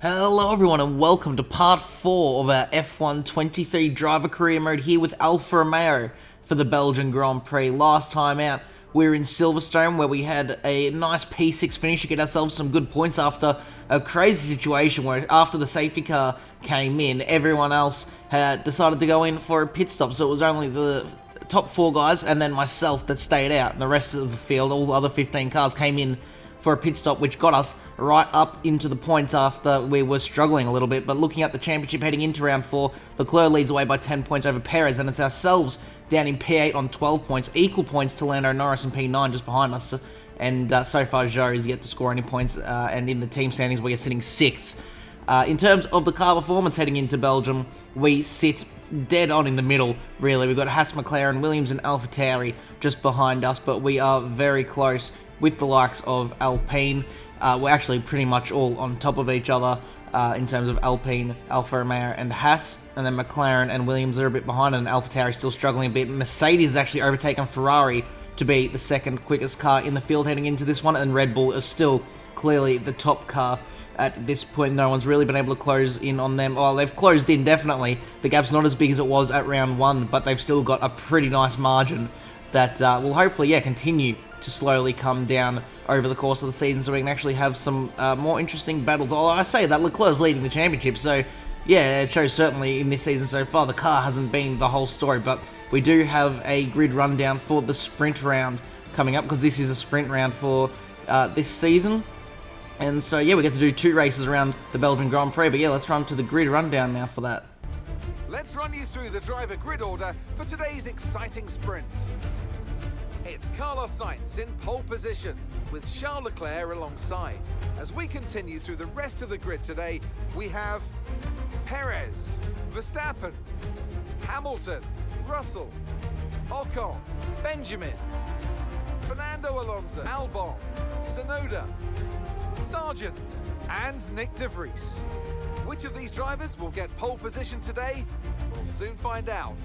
Hello everyone and welcome to part 4 of our F1 23 driver career mode here with Alfa Romeo for the Belgian Grand Prix. Last time out we were in Silverstone where we had a nice P6 finish to get ourselves some good points after a crazy situation where after the safety car came in, everyone else had decided to go in for a pit stop, so it was only the top 4 guys and then myself that stayed out, and the rest of the field, all the other 15 cars came in for a pit stop, which got us right up into the points after we were struggling a little bit. But looking at the championship heading into round 4, Leclerc leads away by 10 points over Perez, and it's ourselves down in P8 on 12 points, equal points to Lando Norris in P9 just behind us. And so far, Zhou is yet to score any points, and in the team standings, we are sitting 6th. In terms of the car performance heading into Belgium, we sit dead on in the middle, really. We've got Haas, McLaren, Williams, and AlphaTauri just behind us, but we are very close with the likes of Alpine. We're actually pretty much all on top of each other in terms of Alpine, Alfa Romeo, and Haas, and then McLaren and Williams are a bit behind, and AlphaTauri still struggling a bit. Mercedes has actually overtaken Ferrari to be the second quickest car in the field heading into this one, and Red Bull is still clearly the top car at this point. No one's really been able to close in on them. Well, they've closed in, definitely. The gap's not as big as it was at round 1, but they've still got a pretty nice margin that will hopefully, continue to slowly come down over the course of the season, so we can actually have some more interesting battles. Although I say that Leclerc's leading the championship, so yeah, it shows certainly in this season so far. The car hasn't been the whole story, but we do have a grid rundown for the sprint round coming up, because this is a sprint round for this season. And so yeah, we get to do 2 races around the Belgian Grand Prix, but yeah, let's run to the grid rundown now for that. Let's run you through the driver grid order for today's exciting sprint. It's Carlos Sainz in pole position, with Charles Leclerc alongside. As we continue through the rest of the grid today, we have Perez, Verstappen, Hamilton, Russell, Ocon, Benjamin, Fernando Alonso, Albon, Tsunoda, Sargent, and Nick de Vries. Which of these drivers will get pole position today? We'll soon find out.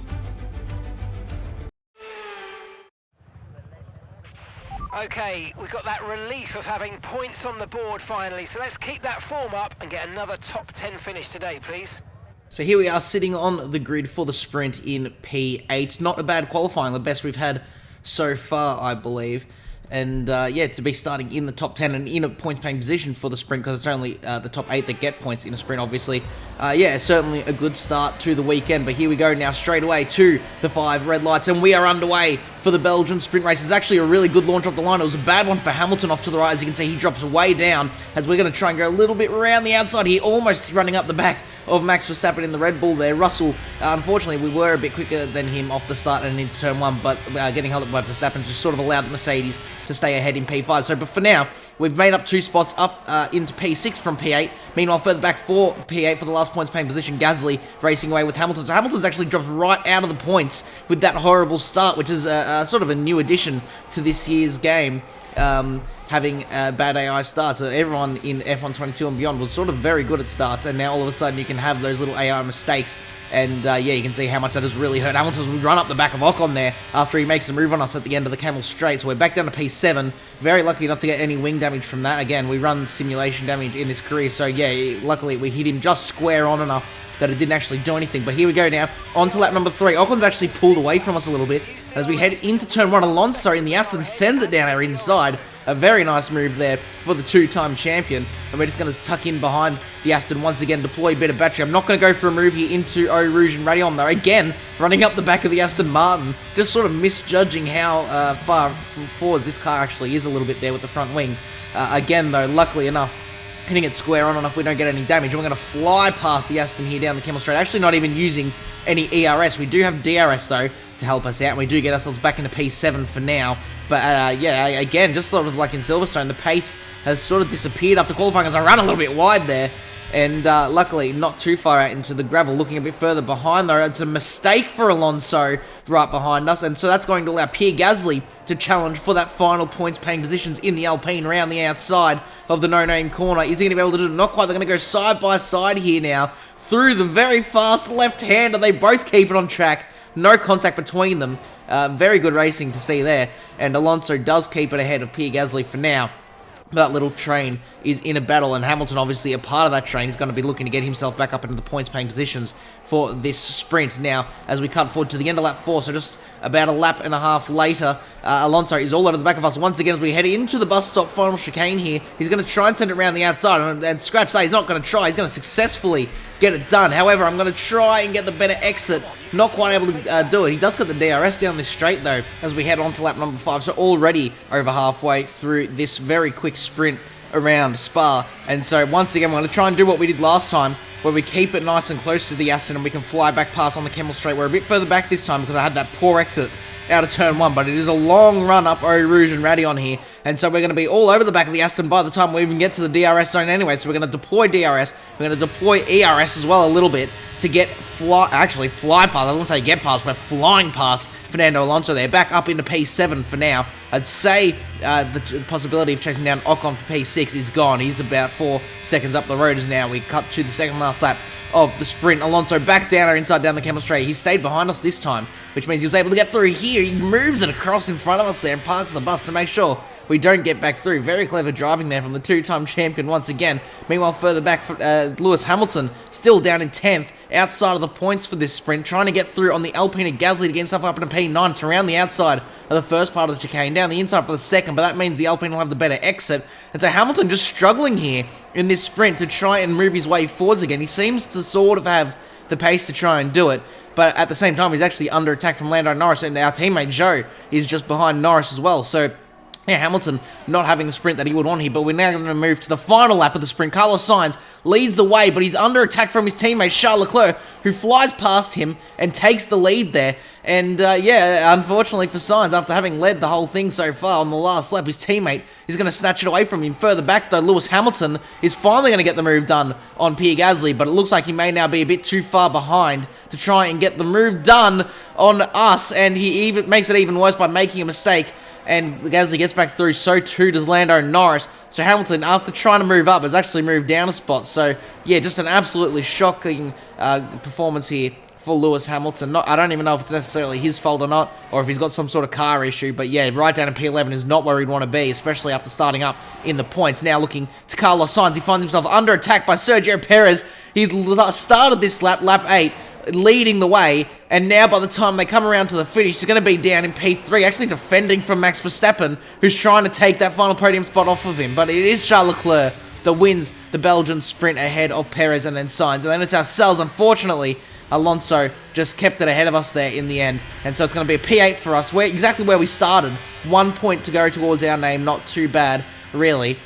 Okay, we've got that relief of having points on the board finally, so let's keep that form up and get another top 10 finish today, please. So here we are sitting on the grid for the sprint in P8. Not a bad qualifying, the best we've had so far, I believe. And yeah, to be starting in the top 10 and in a point-paying position for the sprint, because it's only the top 8 that get points in a sprint, obviously. Yeah, certainly a good start to the weekend, but here we go now straight away to the 5 red lights, and we are underway for the Belgian sprint race. It's actually a really good launch off the line. It was a bad one for Hamilton off to the right. As you can see, he drops way down as we're going to try and go a little bit around the outside here, almost running up the back of Max Verstappen in the Red Bull there. Russell, unfortunately, we were a bit quicker than him off the start and into turn 1, but getting held up by Verstappen just sort of allowed the Mercedes to stay ahead in P5. So, but for now, we've made up 2 spots up into P6 from P8. Meanwhile, further back for P8 for the last points paying position, Gasly racing away with Hamilton. So Hamilton's actually dropped right out of the points with that horrible start, which is sort of a new addition to this year's game. Having bad AI starts. So everyone in F1 22 and beyond was sort of very good at starts, and now all of a sudden you can have those little AI mistakes, and yeah, you can see how much that has really hurt. Hamilton would run up the back of Ocon there after he makes a move on us at the end of the Camel Straight, so we're back down to P7. Very lucky not to get any wing damage from that. Again, we run simulation damage in this career, so yeah, luckily we hit him just square on enough that it didn't actually do anything. But here we go now, on to lap number 3. Ocon's actually pulled away from us a little bit. As we head into turn 1, Alonso in the Aston sends it down our inside. A very nice move there for the 2-time champion. And we're just going to tuck in behind the Aston once again, deploy a bit of battery. I'm not going to go for a move here into Eau Rouge and Rayon though. Again, running up the back of the Aston Martin. Just sort of misjudging how far forwards this car actually is a little bit there with the front wing. Again though, luckily enough, hitting it square on enough we don't get any damage. And we're going to fly past the Aston here down the Camel Straight. Actually not even using any ERS. We do have DRS though to help us out, and we do get ourselves back into P7 for now. But yeah, again, just sort of like in Silverstone, the pace has sort of disappeared after qualifying as I ran a little bit wide there. And luckily, not too far out into the gravel, looking a bit further behind though. It's a mistake for Alonso right behind us, and so that's going to allow Pierre Gasly to challenge for that final points paying positions in the Alpine around the outside of the no-name corner. Is he going to be able to do it? Not quite. They're going to go side by side here now through the very fast left-hander. They both keep it on track. No contact between them. Very good racing to see there. And Alonso does keep it ahead of Pierre Gasly for now. that little train is in a battle, and Hamilton, obviously a part of that train, is going to be looking to get himself back up into the points-paying positions for this sprint. Now, as we cut forward to the end of lap 4, so just about a lap and a half later, Alonso is all over the back of us once again as we head into the bus stop final chicane here. He's going to try and send it around the outside, and scratch that, he's not going to try, he's going to successfully get it done. However, I'm going to try and get the better exit. Not quite able to do it. He does get the DRS down this straight, though, as we head on to lap number 5. So already over halfway through this very quick sprint around Spa. And so once again, we're going to try and do what we did last time, where we keep it nice and close to the Aston and we can fly back past on the Kemmel Straight. We're a bit further back this time because I had that poor exit out of turn 1, but it is a long run up Eau Rouge and Radion here, and so we're going to be all over the back of the Aston by the time we even get to the DRS zone anyway. So we're going to deploy DRS, we're going to deploy ERS as well a little bit to get fly past, I don't say get past, we're flying past Fernando Alonso there, back up into P7 for now. I'd say the possibility of chasing down Ocon for P6 is gone. He's about 4 seconds up the road as now we cut to the second last lap of the sprint. Alonso back down or inside down the Kemmel Straight. He stayed behind us this time, which means he was able to get through here. He moves it across in front of us there and parks the bus to make sure we don't get back through. Very clever driving there from the two-time champion once again. Meanwhile, further back, Lewis Hamilton still down in 10th, outside of the points for this sprint, trying to get through on the Alpine and Gasly to get himself up into P9. It's around the outside of the first part of the chicane, down the inside for the second, but that means the Alpine will have the better exit. And so Hamilton just struggling here in this sprint to try and move his way forwards again. He seems to sort of have the pace to try and do it, but at the same time, he's actually under attack from Lando Norris, and our teammate Zhou is just behind Norris as well. So yeah, Hamilton not having the sprint that he would want here, but we're now going to move to the final lap of the sprint. Carlos Sainz leads the way, but he's under attack from his teammate Charles Leclerc, who flies past him and takes the lead there. And yeah, unfortunately for Sainz, after having led the whole thing so far on the last lap, his teammate is going to snatch it away from him. Further back, though, Lewis Hamilton is finally going to get the move done on Pierre Gasly, but it looks like he may now be a bit too far behind to try and get the move done on us, and he even makes it even worse by making a mistake. And Gasly gets back through, so too does Lando Norris. So Hamilton, after trying to move up, has actually moved down a spot. So, yeah, just an absolutely shocking performance here for Lewis Hamilton. I don't even know if it's necessarily his fault or not, or if he's got some sort of car issue. But, yeah, right down in P11 is not where he'd want to be, especially after starting up in the points. Now looking to Carlos Sainz, he finds himself under attack by Sergio Perez. He started this lap, lap 8, leading the way, and now by the time they come around to the finish, he's going to be down in P3, actually defending from Max Verstappen, who's trying to take that final podium spot off of him. But it is Charles Leclerc that wins the Belgian sprint ahead of Perez and then Sainz. And then it's ourselves. Unfortunately, Alonso just kept it ahead of us there in the end. And so it's going to be a P8 for us. We're exactly where we started. 1 point to go towards our name. Not too bad, really.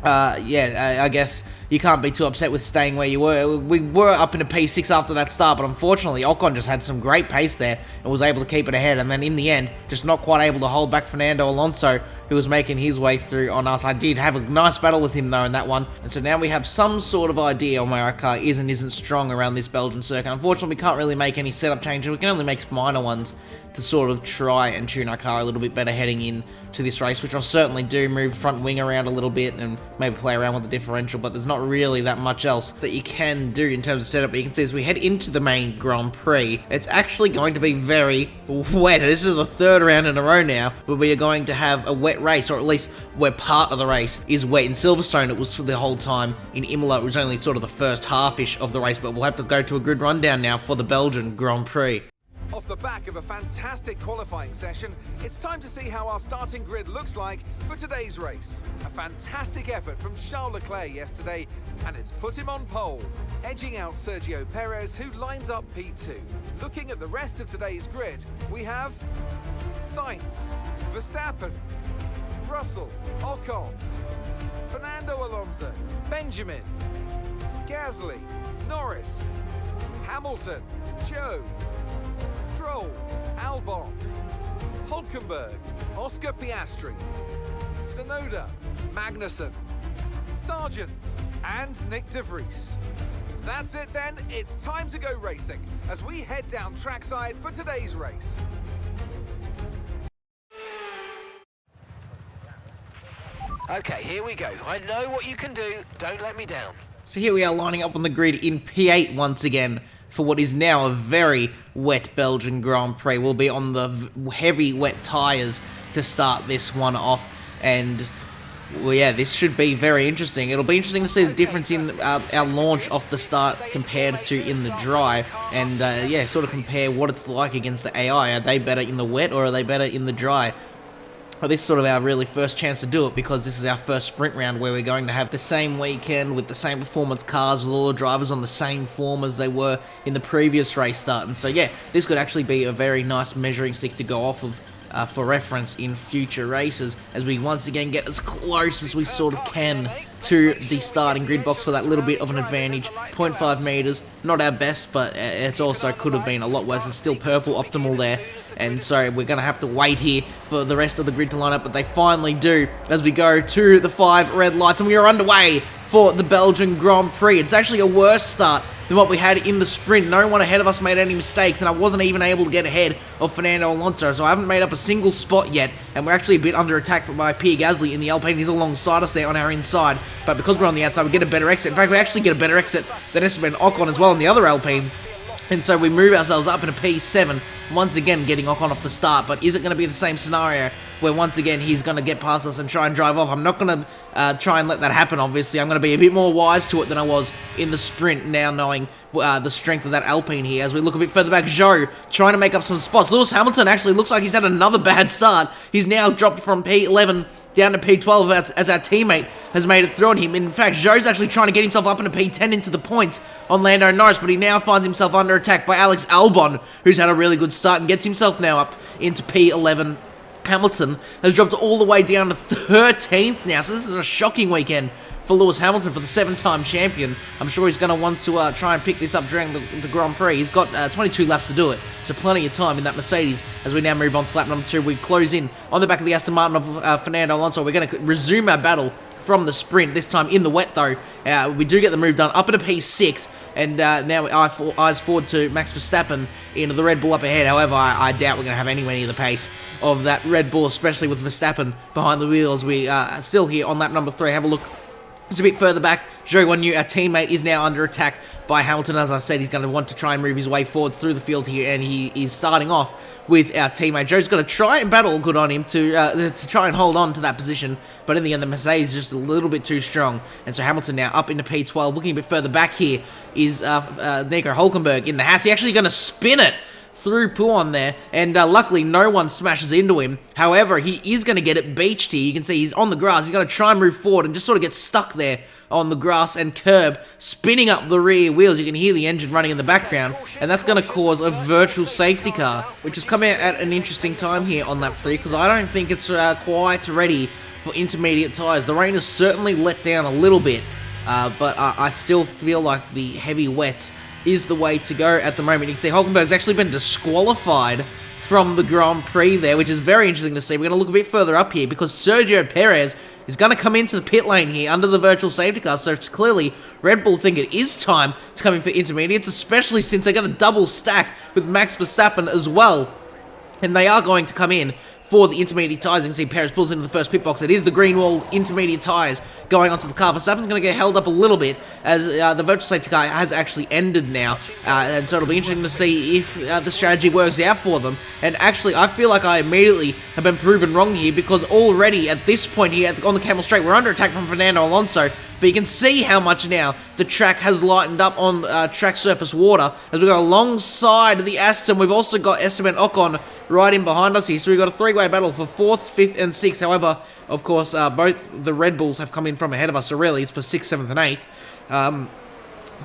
Yeah, I guess you can't be too upset with staying where you were. We were up in a P6 after that start, but unfortunately, Ocon just had some great pace there and was able to keep it ahead. And then in the end, just not quite able to hold back Fernando Alonso, who was making his way through on us. I did have a nice battle with him, though, in that one. And so now we have some sort of idea on where our car is and isn't strong around this Belgian circuit. Unfortunately, we can't really make any setup changes. We can only make minor ones to sort of try and tune our car a little bit better heading in to this race, which I'll certainly do. Move front wing around a little bit and maybe play around with the differential, but there's not really that much else that you can do in terms of setup. But you can see as we head into the main Grand Prix, it's actually going to be very wet. This is the third round in a row now where we are going to have a wet race, or at least where part of the race is wet. In Silverstone, it was for the whole time. In Imola, it was only sort of the first half-ish of the race, but we'll have to go to a grid rundown now for the Belgian Grand Prix. Off the back of a fantastic qualifying session, it's time to see how our starting grid looks like for today's race. A fantastic effort from Charles Leclerc yesterday, and it's put him on pole, edging out Sergio Perez, who lines up P2. Looking at the rest of today's grid, we have Sainz, Verstappen, Russell, Ocon, Fernando Alonso, Benjamin, Gasly, Norris, Hamilton, Zhou, Stroll, Albon, Hulkenberg, Oscar Piastri, Tsunoda, Magnussen, Sargent, and Nick de Vries. That's it then, it's time to go racing as we head down trackside for today's race. Okay, here we go. I know what you can do. Don't let me down. So here we are lining up on the grid in P8 once again for what is now a very wet Belgian Grand Prix. We'll be on the heavy wet tyres to start this one off, and Well, yeah, this should be very interesting. It'll be interesting to see the difference in our launch off the start compared to in the dry, and yeah, sort of compare what it's like against the AI. Are they better in the wet or are they better in the dry? Well, this is sort of our really first chance to do it because this is our first sprint round where we're going to have the same weekend with the same performance cars with all the drivers on the same form as they were in the previous race start. And so, yeah, this could actually be a very nice measuring stick to go off of for reference in future races as we once again get as close as we sort of can to the starting grid box for that little bit of an advantage. 0.5 meters, not our best, but it also could have been a lot worse. It's still purple optimal there, and so we're going to have to wait here for the rest of the grid to line up, but they finally do as we go to the 5 red lights, and we are underway for the Belgian Grand Prix. It's actually a worse start than what we had in the sprint. No one ahead of us made any mistakes, and I wasn't even able to get ahead of Fernando Alonso, so I haven't made up a single spot yet, and we're actually a bit under attack by Pierre Gasly in the Alpine. He's alongside us there on our inside, but because we're on the outside, we get a better exit. In fact, we actually get a better exit than Esteban Ocon as well in the other Alpine, and so we move ourselves up into P7, once again getting Ocon off the start. But is it going to be the same scenario where once again he's going to get past us and try and drive off? I'm not going to try and let that happen, obviously. I'm going to be a bit more wise to it than I was in the sprint, now knowing the strength of that Alpine here. As we look a bit further back, Zhou trying to make up some spots. Lewis Hamilton actually looks like he's had another bad start. He's now dropped from P11 down to P12 as our teammate has made it through on him. In fact, Zhou's actually trying to get himself up into P10 into the points on Lando Norris, but he now finds himself under attack by Alex Albon, who's had a really good start and gets himself now up into P11. Hamilton has dropped all the way down to 13th now, so this is a shocking weekend for Lewis Hamilton, for the 7-time champion. I'm sure he's going to want to try and pick this up during the Grand Prix. He's got 22 laps to do it, so plenty of time in that Mercedes. As we now move on to lap number 2, we close in on the back of the Aston Martin of Fernando Alonso. We're going to resume our battle from the sprint, this time in the wet though. We do get the move done up into P6, and now eyes forward to Max Verstappen into the Red Bull up ahead. However, I doubt we're going to have anywhere near the pace of that Red Bull, especially with Verstappen behind the wheels. We are still here on lap number 3. Have a look just a bit further back. Zhou Guanyu, our teammate, is now under attack by Hamilton. As I said, he's going to want to try and move his way forward through the field here, and he is starting off with our teammate. Zhou's going to try and battle good on him to try and hold on to that position, but in the end, the Mercedes is just a little bit too strong, and so Hamilton now up into P12. Looking a bit further back here is Nico Hülkenberg in the Haas. He's actually going to spin it through Pouon there, and luckily no one smashes into him. However, he is going to get it beached here. You can see he's on the grass. He's going to try and move forward and just sort of get stuck there on the grass and curb, spinning up the rear wheels. You can hear the engine running in the background, and that's going to cause a virtual safety car, which has come out at an interesting time here on lap 3, because I don't think it's quite ready for intermediate tyres. The rain has certainly let down a little bit, but I still feel like the heavy wet is the way to go at the moment. You can see Hülkenberg's actually been disqualified from the Grand Prix there, which is very interesting to see. We're going to look a bit further up here because Sergio Perez is going to come into the pit lane here under the virtual safety car, so it's clearly Red Bull think it is time to come in for intermediates, especially since they're going to double stack with Max Verstappen as well, and they are going to come in for the intermediate tyres. You can see Perez pulls into the first pit box. It is the green wall intermediate tyres going onto the car. Verstappen's going to get held up a little bit as the virtual safety car has actually ended now. And so it'll be interesting to see if the strategy works out for them. And actually, I feel like I immediately have been proven wrong here, because already at this point here on the Camel Straight, we're under attack from Fernando Alonso. But you can see how much now the track has lightened up on track surface water. As we go alongside the Aston, we've also got Esteban Ocon right in behind us here. So we've got a three-way battle for 4th, 5th, and 6th. However, of course, both the Red Bulls have come in from ahead of us, so really it's for 6th, 7th, and 8th.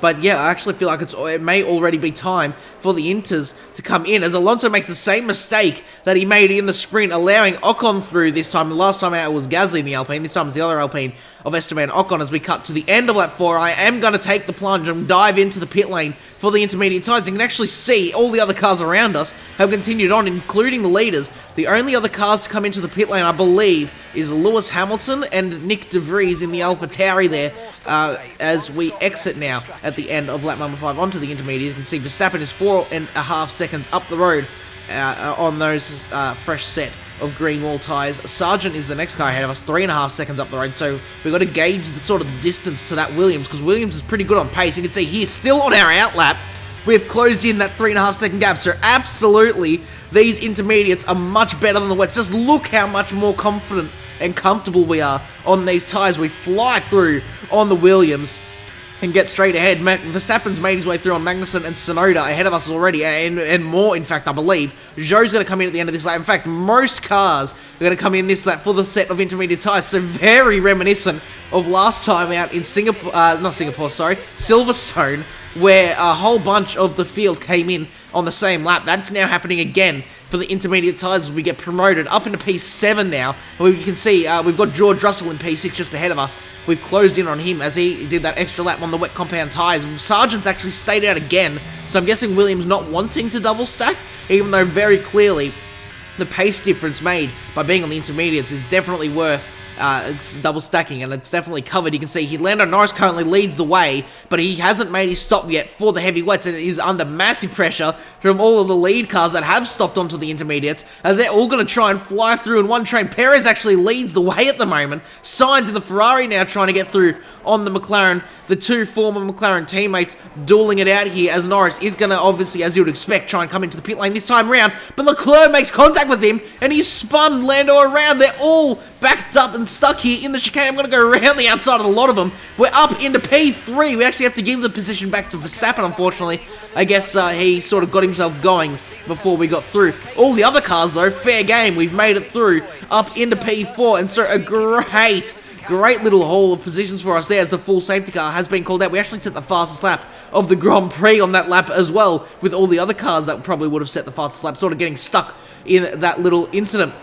But yeah, I actually feel like it may already be time for the Inters to come in, as Alonso makes the same mistake that he made in the sprint, allowing Ocon through this time. The last time out was Gasly in the Alpine. This time it's the other Alpine of Esteban Ocon. As we cut to the end of lap 4, I am going to take the plunge and dive into the pit lane for the intermediate tyres. You can actually see all the other cars around us have continued on, including the leaders. The only other cars to come into the pit lane, I believe, is Lewis Hamilton and Nick De Vries in the AlphaTauri there, as we exit now at the end of lap number 5 onto the intermediate. You can see Verstappen is 4.5 seconds up the road on those fresh set of green wall tyres. Sargent is the next car ahead of us, 3.5 seconds up the road, so we've got to gauge the sort of distance to that Williams, because Williams is pretty good on pace. You can see here, still on our outlap, we've closed in that 3.5 second gap, so absolutely these intermediates are much better than the wets. Just look how much more confident and comfortable we are on these tyres. We fly through on the Williams and get straight ahead. Verstappen's made his way through on Magnussen and Tsunoda ahead of us already, and more, in fact, I believe. Zhou's going to come in at the end of this lap. In fact, most cars are going to come in this lap for the set of intermediate tyres, so very reminiscent of last time out in Silverstone, where a whole bunch of the field came in on the same lap. That's now happening again for the intermediate tyres as we get promoted up into P7 now. And we can see we've got George Russell in P6 just ahead of us. We've closed in on him as he did that extra lap on the wet compound tyres. Sargent's actually stayed out again, so I'm guessing Williams not wanting to double stack, even though very clearly the pace difference made by being on the intermediates is definitely worth double stacking, and it's definitely covered. You can see Lando Norris currently leads the way, but he hasn't made his stop yet for the heavyweights, and is under massive pressure from all of the lead cars that have stopped onto the intermediates, as they're all going to try and fly through in one train. Perez actually leads the way at the moment. Sainz in the Ferrari now trying to get through on the McLaren. The two former McLaren teammates dueling it out here, as Norris is going to, obviously, as you would expect, try and come into the pit lane this time around, but Leclerc makes contact with him, and he's spun Lando around. They're all backed up and stuck here in the chicane. I'm going to go around the outside of a lot of them. We're up into P3. We actually have to give the position back to Verstappen, unfortunately. I guess he sort of got himself going before we got through. All the other cars, though, fair game. We've made it through up into P4, and so a great little haul of positions for us there as the full safety car has been called out. We actually set the fastest lap of the Grand Prix on that lap as well, with all the other cars that probably would have set the fastest lap sort of getting stuck in that little incident.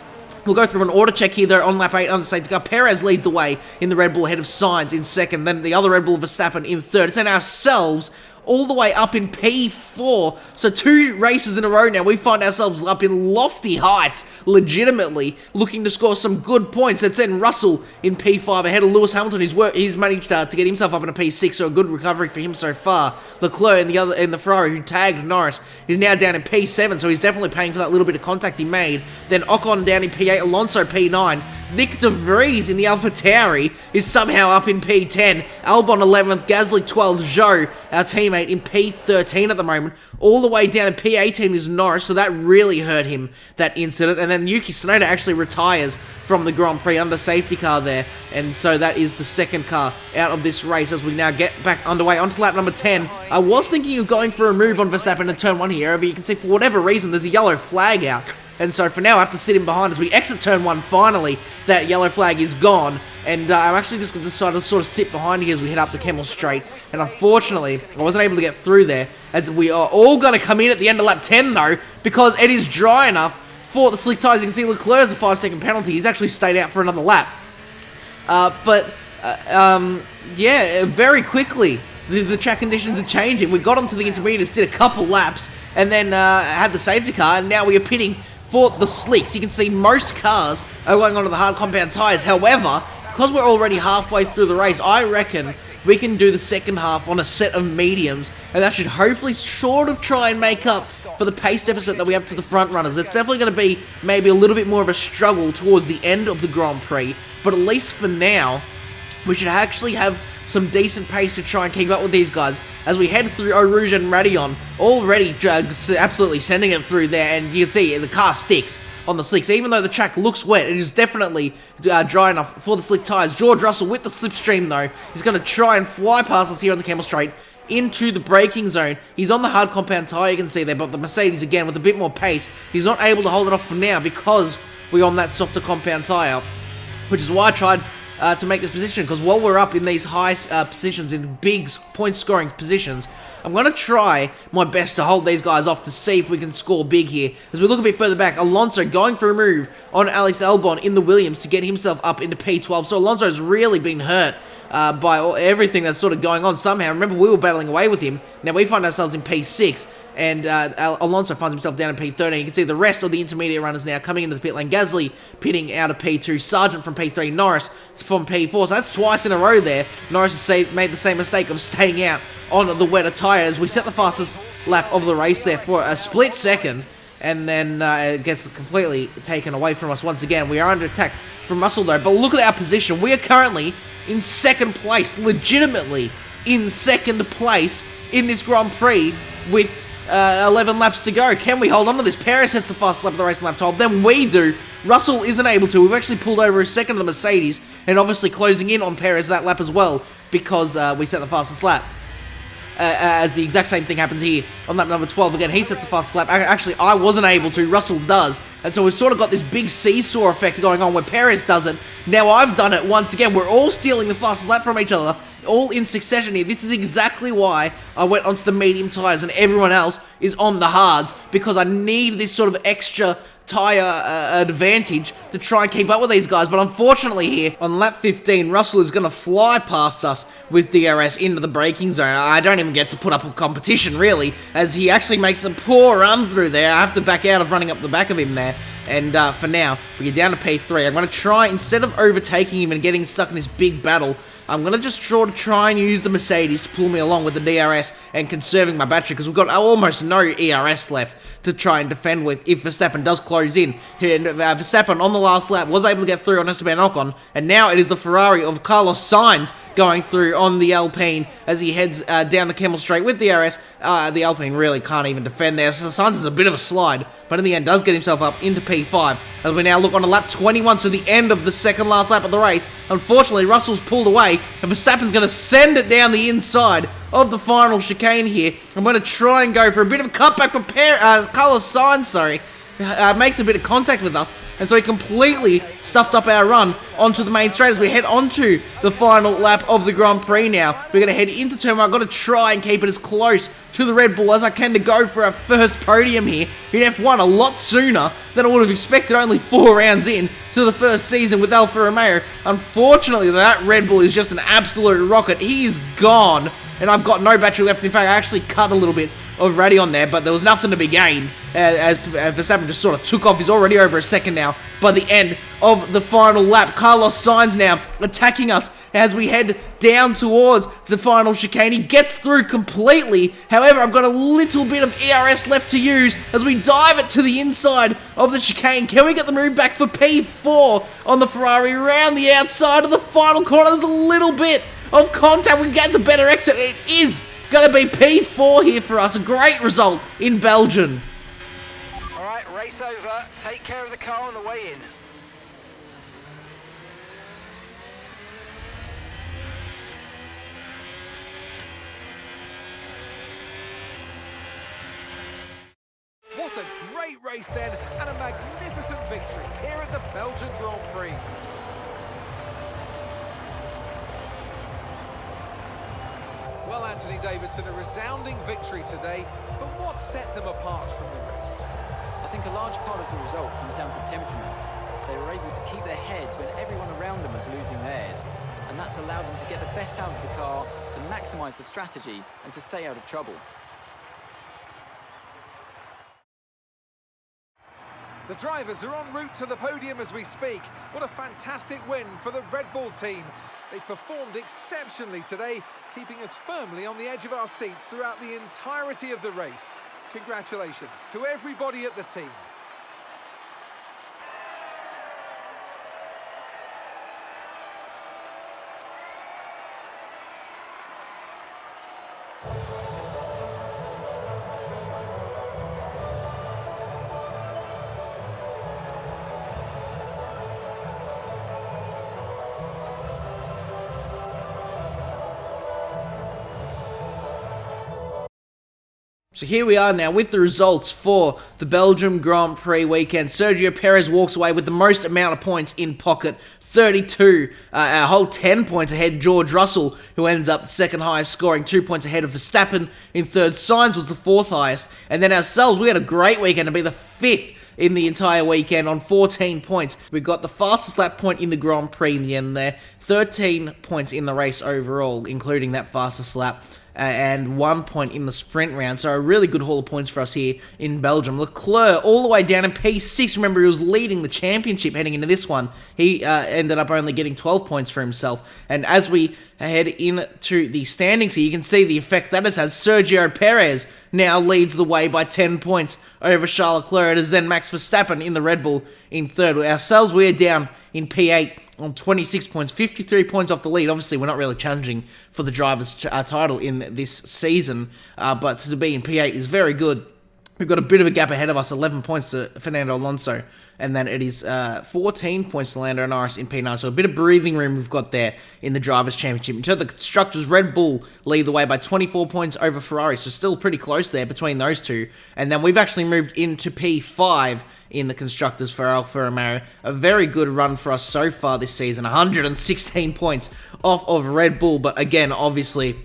We'll go through an order check here, though, on lap 8 on the safety car. Perez leads the way in the Red Bull ahead of Sainz in second, then the other Red Bull, Verstappen, in third. It's in ourselves all the way up in P4. So 2 races in a row now, we find ourselves up in lofty heights, legitimately looking to score some good points. It's then Russell in P5 ahead of Lewis Hamilton. He's managed to get himself up in a P6, so a good recovery for him so far. Leclerc in the Ferrari, who tagged Norris, is now down in P7, so he's definitely paying for that little bit of contact he made. Then Ocon down in P8, Alonso P9. Nick De Vries in the AlphaTauri is somehow up in P10. Albon 11th, Gasly 12th, Zhou, our teammate, in P13 at the moment. All the way down in P18 is Norris, so that really hurt him, that incident. And then Yuki Tsunoda actually retires from the Grand Prix under safety car there. And so that is the second car out of this race as we now get back underway onto lap number 10. I was thinking of going for a move on Verstappen in turn 1 here. However, you can see for whatever reason there's a yellow flag out. And so for now, I have to sit in behind as we exit turn 1. Finally, that yellow flag is gone. And I'm actually just going to decide to sort of sit behind here as we head up the Kemmel Straight. And unfortunately, I wasn't able to get through there, as we are all going to come in at the end of lap 10, though, because it is dry enough for the slick tyres. You can see Leclerc's a 5-second penalty. He's actually stayed out for another lap. Yeah, very quickly, the track conditions are changing. We got onto the intermediates, did a couple laps, and then had the safety car, and now we are pitting for the slicks. You can see most cars are going onto the hard compound tyres. However, because we're already halfway through the race, I reckon we can do the second half on a set of mediums, and that should hopefully sort of try and make up for the pace deficit that we have to the front runners. It's definitely going to be maybe a little bit more of a struggle towards the end of the Grand Prix, but at least for now, we should actually have some decent pace to try and keep up with these guys as we head through Eau Rouge and Raidillon, already absolutely sending it through there, and you can see the car sticks on the slicks. Even though the track looks wet, it is definitely dry enough for the slick tyres. George Russell with the slipstream, though, is going to try and fly past us here on the Kemmel Straight into the braking zone. He's on the hard compound tyre, you can see there, but the Mercedes, again, with a bit more pace, he's not able to hold it off for now because we're on that softer compound tyre, which is why I tried to make this position, because while we're up in these high positions, in big point-scoring positions, I'm going to try my best to hold these guys off to see if we can score big here. As we look a bit further back, Alonso going for a move on Alex Albon in the Williams to get himself up into P12. So Alonso's really been hurt by everything that's sort of going on somehow. Remember, we were battling away with him. Now we find ourselves in P6. And Alonso finds himself down in P13. You can see the rest of the intermediate runners now coming into the pit lane. Gasly pitting out of P2. Sargent from P3. Norris from P4. So that's twice in a row there. Norris has made the same mistake of staying out on the wetter tyres. We set the fastest lap of the race there for a split second. And then it gets completely taken away from us once again. We are under attack from Russell, though. But look at our position. We are currently in second place. Legitimately in second place in this Grand Prix with 11 laps to go. Can we hold on to this? Perez hits the fastest lap of the race in lap 12. Then we do Russell isn't able to. We've actually pulled over a second of the Mercedes, and obviously closing in on Perez that lap as well, because we set the fastest lap. As the exact same thing happens here on lap number 12. Again, he sets the fastest lap. Actually, I wasn't able to. Russell does. And so we've sort of got this big seesaw effect going on where Perez does it. Now I've done it once again. We're all stealing the fastest lap from each other, all in succession here. This is exactly why I went onto the medium tyres and everyone else is on the hards, because I need this sort of extra tyre advantage to try and keep up with these guys. But unfortunately here, on lap 15, Russell is going to fly past us with DRS into the braking zone. I don't even get to put up a competition, really, as he actually makes a poor run through there. I have to back out of running up the back of him there. And for now, we get down to P3. I'm going to try, instead of overtaking him and getting stuck in this big battle, I'm going to just try and use the Mercedes to pull me along with the DRS and conserving my battery, because we've got almost no ERS left to try and defend with if Verstappen does close in. And Verstappen on the last lap was able to get through on Esteban Ocon, and now it is the Ferrari of Carlos Sainz going through on the Alpine as he heads down the Kemmel Straight with DRS. The Alpine really can't even defend there, so Sainz is a bit of a slide, but in the end does get himself up into P5. As we now look on to lap 21 to the end of the second last lap of the race. Unfortunately, Russell's pulled away, and Verstappen's going to send it down the inside of the final chicane here. I'm going to try and go for a bit of a cutback, but Carlos Sainz, makes a bit of contact with us, and so he completely stuffed up our run onto the main straight as we head onto the final lap of the Grand Prix now. We're going to head into turn one. I've got to try and keep it as close to the Red Bull as I can to go for our first podium here in F1 a lot sooner than I would have expected, only 4 rounds in to the first season with Alfa Romeo. Unfortunately, that Red Bull is just an absolute rocket. He's gone, and I've got no battery left. In fact, I actually cut a little bit of Radion there, but there was nothing to be gained as Verstappen just sort of took off. He's already over a second now by the end of the final lap. Carlos Sainz now attacking us as we head down towards the final chicane. He gets through completely. However, I've got a little bit of ERS left to use as we dive it to the inside of the chicane. Can we get the move back for P4 on the Ferrari around the outside of the final corner? There's a little bit of contact. We get the better exit. It is going to be P4 here for us. A great result in Belgium. All right, race over. Take care of the car on the way in. What a great race then, and a magnificent victory here at the Belgian Grand Prix. Well, Anthony Davidson, a resounding victory today, but what set them apart from the rest? I think a large part of the result comes down to temperament. They were able to keep their heads when everyone around them was losing theirs, and that's allowed them to get the best out of the car, to maximise the strategy, and to stay out of trouble. The drivers are en route to the podium as we speak. What a fantastic win for the Red Bull team. They performed exceptionally today, keeping us firmly on the edge of our seats throughout the entirety of the race. Congratulations to everybody at the team. So here we are now with the results for the Belgium Grand Prix weekend. Sergio Perez walks away with the most amount of points in pocket, 32, a whole 10 points ahead. George Russell, who ends up second highest, scoring 2 points ahead of Verstappen in third. Sainz was the fourth highest. And then ourselves, we had a great weekend to be the fifth in the entire weekend on 14 points. We got the fastest lap point in the Grand Prix in the end there, 13 points in the race overall, including that fastest lap. And 1 point in the sprint round. So a really good haul of points for us here in Belgium. Leclerc all the way down in P6. Remember, he was leading the championship heading into this one. He ended up only getting 12 points for himself. And as we head into the standings here, you can see the effect that has. Sergio Perez now leads the way by 10 points over Charles Leclerc. It is then Max Verstappen in the Red Bull in third. Ourselves, we're down in P8 on 26 points, 53 points off the lead. Obviously, we're not really challenging for the driver's title in this season, but to be in P8 is very good. We've got a bit of a gap ahead of us, 11 points to Fernando Alonso, and then it is 14 points to Lando Norris in P9, so a bit of breathing room we've got there in the Drivers' Championship. In terms of the Constructors, Red Bull lead the way by 24 points over Ferrari, so still pretty close there between those two, and then we've actually moved into P5 in the Constructors for Alfa Romeo. A very good run for us so far this season, 116 points off of Red Bull, but again, obviously,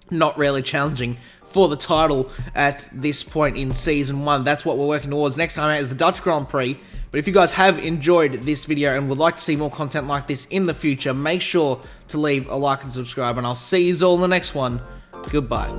not really challenging for the title at this point in Season 1. That's what we're working towards. Next time out is the Dutch Grand Prix. But if you guys have enjoyed this video and would like to see more content like this in the future, make sure to leave a like and subscribe, and I'll see you all in the next one. Goodbye.